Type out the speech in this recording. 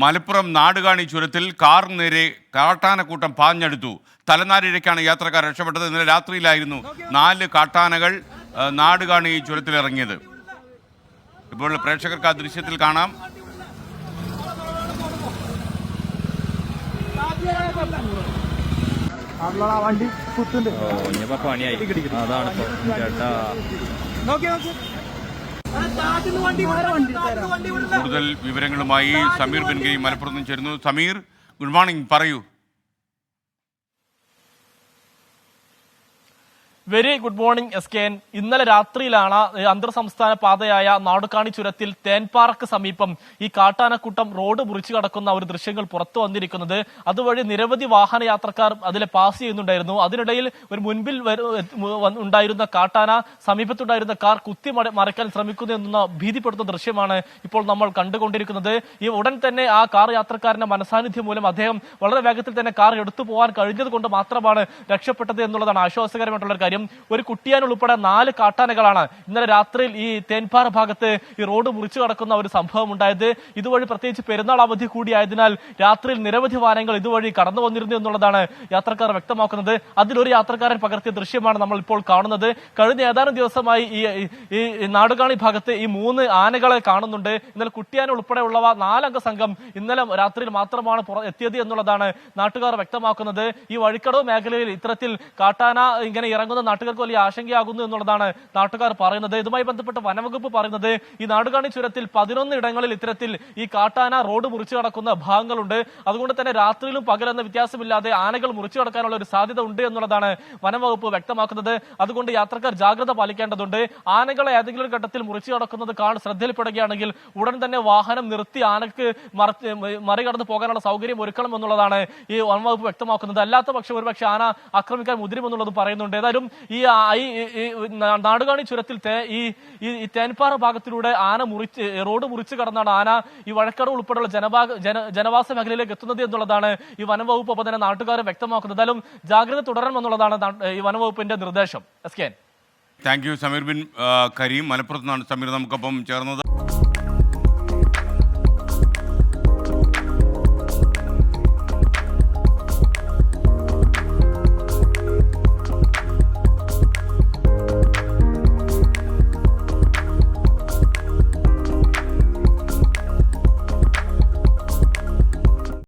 മലപ്പുറം നാടുകാണി ചുരത്തിൽ കാർ നേരെ കാട്ടാനക്കൂട്ടം പാഞ്ഞെടുത്തു. തലനാരിഴയ്ക്കാണ് യാത്രക്കാർ രക്ഷപ്പെട്ടത്. ഇന്നലെ രാത്രിയിലായിരുന്നു 4 കാട്ടാനകൾ നാടുകാണി ചുരത്തിലിറങ്ങിയത്. ഇപ്പോൾ പ്രേക്ഷകർക്ക് ആ ദൃശ്യത്തിൽ കാണാം. കൂടുതൽ വിവരങ്ങളുമായി സമീർ ബെൻഗി മലപ്പുറത്ത് നിന്ന് ചേരുന്നു. സമീർ, ഗുഡ് മോർണിംഗ്, പറയൂ. Very good morning SKN. ഇന്നലെ രാത്രിയിലാണ് അന്തർ സംസ്ഥാന പാതയായ നാടുകാണി ചുരത്തിൽ തേൻപാറക്ക് സമീപം ഈ കാട്ടാനക്കൂട്ടം റോഡ് മുറിച്ചു കടക്കുന്ന ഒരു ദൃശ്യങ്ങൾ പുറത്തു വന്നിരിക്കുന്നത്. അതുവഴി നിരവധി വാഹന യാത്രക്കാർ അതിലെ പാസ് ചെയ്യുന്നുണ്ടായിരുന്നു. അതിനിടയിൽ ഒരു മുൻപിൽ ഉണ്ടായിരുന്ന കാട്ടാന സമീപത്തുണ്ടായിരുന്ന കാർ കുത്തി മറിക്കാൻ ശ്രമിക്കുന്നു എന്ന ഭീതിപ്പെടുത്തുന്ന ദൃശ്യമാണ് ഇപ്പോൾ നമ്മൾ കണ്ടുകൊണ്ടിരിക്കുന്നത്. ഈ ഉടൻ തന്നെ ആ കാർ യാത്രക്കാരന്റെ മനസാന്നിധ്യം മൂലം അദ്ദേഹം വളരെ വേഗത്തിൽ തന്നെ കാർ എടുത്തു പോകാൻ കഴിഞ്ഞത് കൊണ്ട് മാത്രമാണ് രക്ഷപ്പെട്ടത് എന്നുള്ളതാണ് ആശ്വാസകരമായിട്ടുള്ള കാര്യം. ഒരു കുട്ടിയാൻ ഉൾപ്പെടെ 4 കാട്ടാനകളാണ് ഇന്നലെ രാത്രിയിൽ ഈ തേൻപാറ ഭാഗത്ത് ഈ റോഡ് മുറിച്ചു കടക്കുന്ന ഒരു സംഭവം ഉണ്ടായത്. ഇതുവഴി പ്രത്യേകിച്ച് പെരുന്നാൾ അവധി കൂടിയായതിനാൽ രാത്രിയിൽ നിരവധി വാഹനങ്ങൾ ഇതുവഴി കടന്നു വന്നിരുന്നു എന്നുള്ളതാണ് യാത്രക്കാർ വ്യക്തമാക്കുന്നത്. അതിലൊരു യാത്രക്കാരൻ പകർത്തിയ ദൃശ്യമാണ് നമ്മൾ ഇപ്പോൾ കാണുന്നത്. കഴിഞ്ഞ ഏതാനും ദിവസമായി ഈ നാടുകാണി ഭാഗത്ത് ഈ 3 ആനകളെ കാണുന്നുണ്ട്. ഇന്നലെ കുട്ടിയാൻ ഉൾപ്പെടെയുള്ളവ 4 അംഗ സംഘം ഇന്നലെ രാത്രിയിൽ മാത്രമാണ് എത്തിയത് എന്നുള്ളതാണ് നാട്ടുകാർ വ്യക്തമാക്കുന്നത്. ഈ വഴിക്കടവ് മേഖലയിൽ ഇത്തരത്തിൽ കാട്ടാന ഇങ്ങനെ ഇറങ്ങുന്ന നാട്ടുകാർക്ക് വലിയ ആശങ്കയാകുന്നു എന്നുള്ളതാണ് നാട്ടുകാർ പറയുന്നത്. ഇതുമായി ബന്ധപ്പെട്ട് വനവകുപ്പ് പറയുന്നത് ഈ നാടുകാണി ചുരത്തിൽ 11 ഇടങ്ങളിൽ ഇത്തരത്തിൽ ഈ കാട്ടാന റോഡ് മുറിച്ചു കടക്കുന്ന ഭാഗങ്ങളുണ്ട്. അതുകൊണ്ട് തന്നെ രാത്രിയിലും പകലെന്ന വ്യത്യാസമില്ലാതെ ആനകൾ മുറിച്ചു കടക്കാനുള്ള ഒരു സാധ്യത ഉണ്ട് എന്നുള്ളതാണ് വനവകുപ്പ് വ്യക്തമാക്കുന്നത്. അതുകൊണ്ട് യാത്രക്കാർ ജാഗ്രത പാലിക്കേണ്ടതുണ്ട്. ആനകളെ ഏതെങ്കിലും ഘട്ടത്തിൽ മുറിച്ചു കടക്കുന്നത് ശ്രദ്ധയിൽപ്പെടുകയാണെങ്കിൽ ഉടൻ തന്നെ വാഹനം നിർത്തി ആനക്ക് മറികടന്ന് പോകാനുള്ള സൗകര്യം ഒരുക്കണം എന്നുള്ളതാണ് ഈ വനവകുപ്പ് വ്യക്തമാക്കുന്നത്. അല്ലാത്ത പക്ഷം ഒരുപക്ഷെ ആന ആക്രമിക്കാൻ മുതിരുമെന്നുള്ളത് പറയുന്നുണ്ട്. ഏതായാലും ഈ നാടുകാണി ചുരത്തിൽ ഈ തേൻപാറ ഭാഗത്തിലൂടെ റോഡ് മുറിച്ചു കടന്നാണ് ആന ഈ വഴക്കട ഉൾപ്പെടെയുള്ള ജനവാസ മേഖലയിലേക്ക് എത്തുന്നത് എന്നുള്ളതാണ് ഈ വനംവകുപ്പ് ഒപ്പം തന്നെ നാട്ടുകാർ വ്യക്തമാക്കുന്നത്. എന്തായാലും ജാഗ്രത തുടരണമെന്നുള്ളതാണ് ഈ വനംവകുപ്പിന്റെ നിർദ്ദേശം. SKN. Thank you Sameer bin Kareem. മലപ്പുറത്ത് നിന്നാണ് സമീർ നമുക്കൊപ്പം ചേർന്നത്.